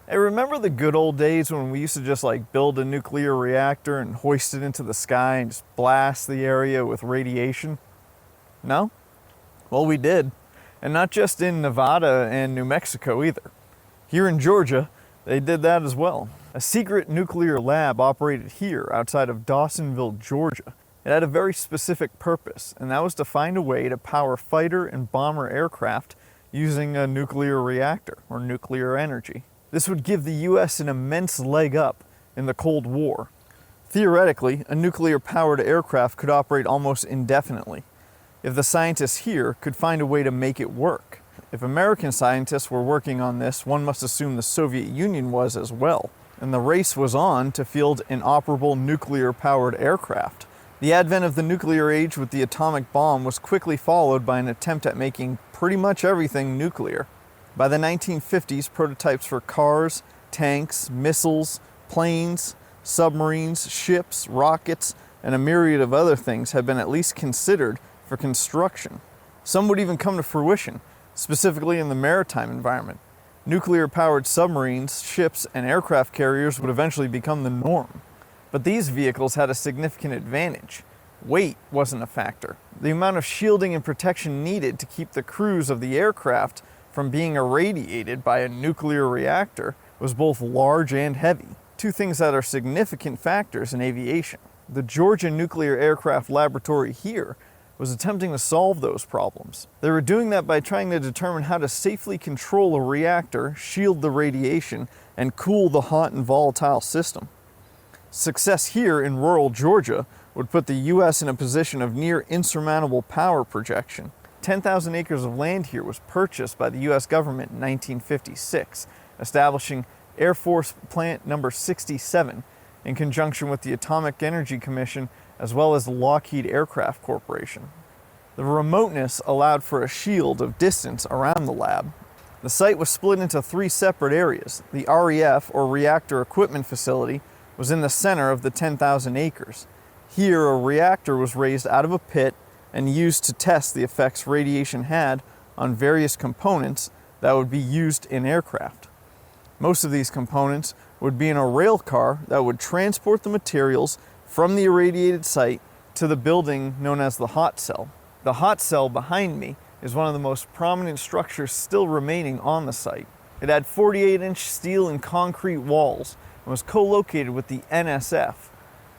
Hey, remember the good old days when we used to just build a nuclear reactor and hoist it into the sky and just blast the area with radiation? No? Well, we did. And not just in Nevada and New Mexico either. Here in Georgia, they did that as well. A secret nuclear lab operated here outside of Dawsonville, Georgia. It had a very specific purpose, and that was to find a way to power fighter and bomber aircraft using a nuclear reactor or nuclear energy. This would give the US an immense leg up in the Cold War. Theoretically, a nuclear-powered aircraft could operate almost indefinitely, if the scientists here could find a way to make it work. If American scientists were working on this, one must assume the Soviet Union was as well. And the race was on to field an operable nuclear-powered aircraft. The advent of the nuclear age with the atomic bomb was quickly followed by an attempt at making pretty much everything nuclear. By the 1950s, prototypes for cars, tanks, missiles, planes, submarines, ships, rockets, and a myriad of other things had been at least considered for construction. Some would even come to fruition, specifically in the maritime environment. Nuclear-powered submarines, ships, and aircraft carriers would eventually become the norm. But these vehicles had a significant advantage. Weight wasn't a factor. The amount of shielding and protection needed to keep the crews of the aircraft from being irradiated by a nuclear reactor was both large and heavy, two things that are significant factors in aviation. The Georgia Nuclear Aircraft Laboratory here was attempting to solve those problems. They were doing that by trying to determine how to safely control a reactor, shield the radiation, and cool the hot and volatile system. Success here in rural Georgia would put the US in a position of near insurmountable power projection. 10,000 acres of land here was purchased by the US government in 1956, establishing Air Force Plant Number 67 in conjunction with the Atomic Energy Commission as well as the Lockheed Aircraft Corporation. The remoteness allowed for a shield of distance around the lab. The site was split into three separate areas. The REF, or Reactor Equipment Facility, was in the center of the 10,000 acres. Here, a reactor was raised out of a pit and used to test the effects radiation had on various components that would be used in aircraft. Most of these components would be in a rail car that would transport the materials from the irradiated site to the building known as the hot cell. The hot cell behind me is one of the most prominent structures still remaining on the site. It had 48-inch steel and concrete walls and was co-located with the NSF,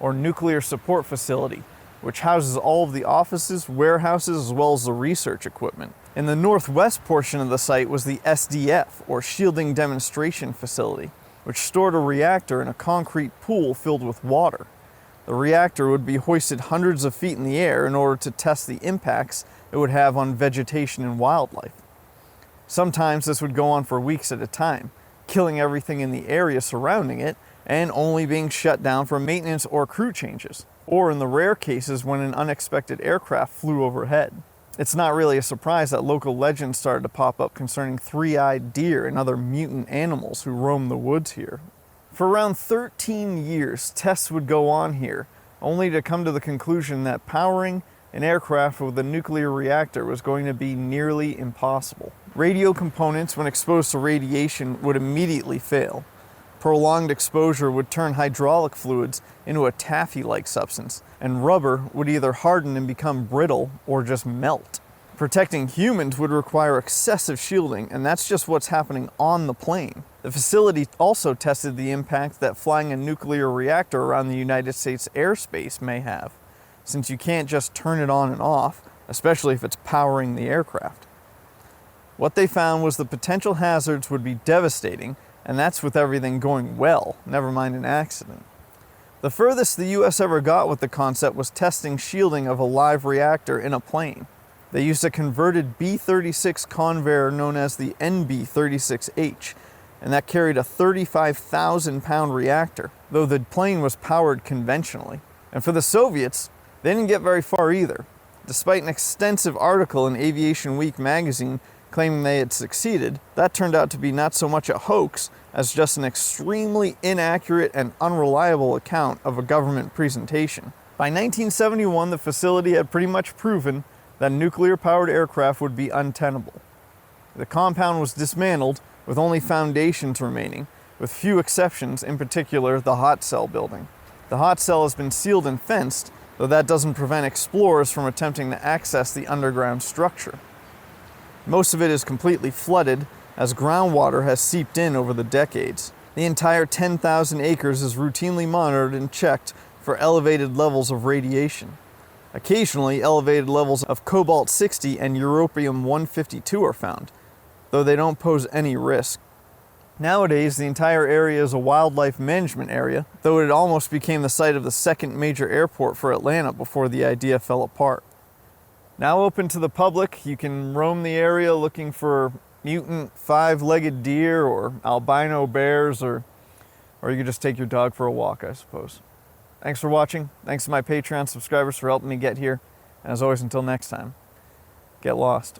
or Nuclear Support Facility, which houses all of the offices, warehouses, as well as the research equipment. In the northwest portion of the site was the SDF, or Shielding Demonstration Facility, which stored a reactor in a concrete pool filled with water. The reactor would be hoisted hundreds of feet in the air in order to test the impacts it would have on vegetation and wildlife. Sometimes this would go on for weeks at a time, killing everything in the area surrounding it and only being shut down for maintenance or crew changes, or in the rare cases when an unexpected aircraft flew overhead. It's not really a surprise that local legends started to pop up concerning three-eyed deer and other mutant animals who roam the woods here. For around 13 years, tests would go on here, only to come to the conclusion that powering an aircraft with a nuclear reactor was going to be nearly impossible. Radio components, when exposed to radiation, would immediately fail. Prolonged exposure would turn hydraulic fluids into a taffy-like substance, and rubber would either harden and become brittle or just melt. Protecting humans would require excessive shielding, and that's just what's happening on the plane. The facility also tested the impact that flying a nuclear reactor around the United States airspace may have, since you can't just turn it on and off, especially if it's powering the aircraft. What they found was the potential hazards would be devastating, and that's with everything going well, never mind an accident. The furthest the US ever got with the concept was testing shielding of a live reactor in a plane. They used a converted B-36 Convair known as the NB-36H, and that carried a 35,000-pound reactor, though the plane was powered conventionally. And for the Soviets, they didn't get very far either. Despite an extensive article in Aviation Week magazine claiming they had succeeded, that turned out to be not so much a hoax as just an extremely inaccurate and unreliable account of a government presentation. By 1971, the facility had pretty much proven that nuclear-powered aircraft would be untenable. The compound was dismantled with only foundations remaining, with few exceptions, in particular the hot cell building. The hot cell has been sealed and fenced, though that doesn't prevent explorers from attempting to access the underground structure. Most of it is completely flooded, as groundwater has seeped in over the decades. The entire 10,000 acres is routinely monitored and checked for elevated levels of radiation. Occasionally, elevated levels of cobalt-60 and europium-152 are found, though they don't pose any risk. Nowadays, the entire area is a wildlife management area, though it almost became the site of the second major airport for Atlanta before the idea fell apart. Now open to the public, you can roam the area looking for mutant five-legged deer or albino bears, or you could just take your dog for a walk, I suppose. Thanks for watching. Thanks to my Patreon subscribers for helping me get here. And as always, until next time, get lost.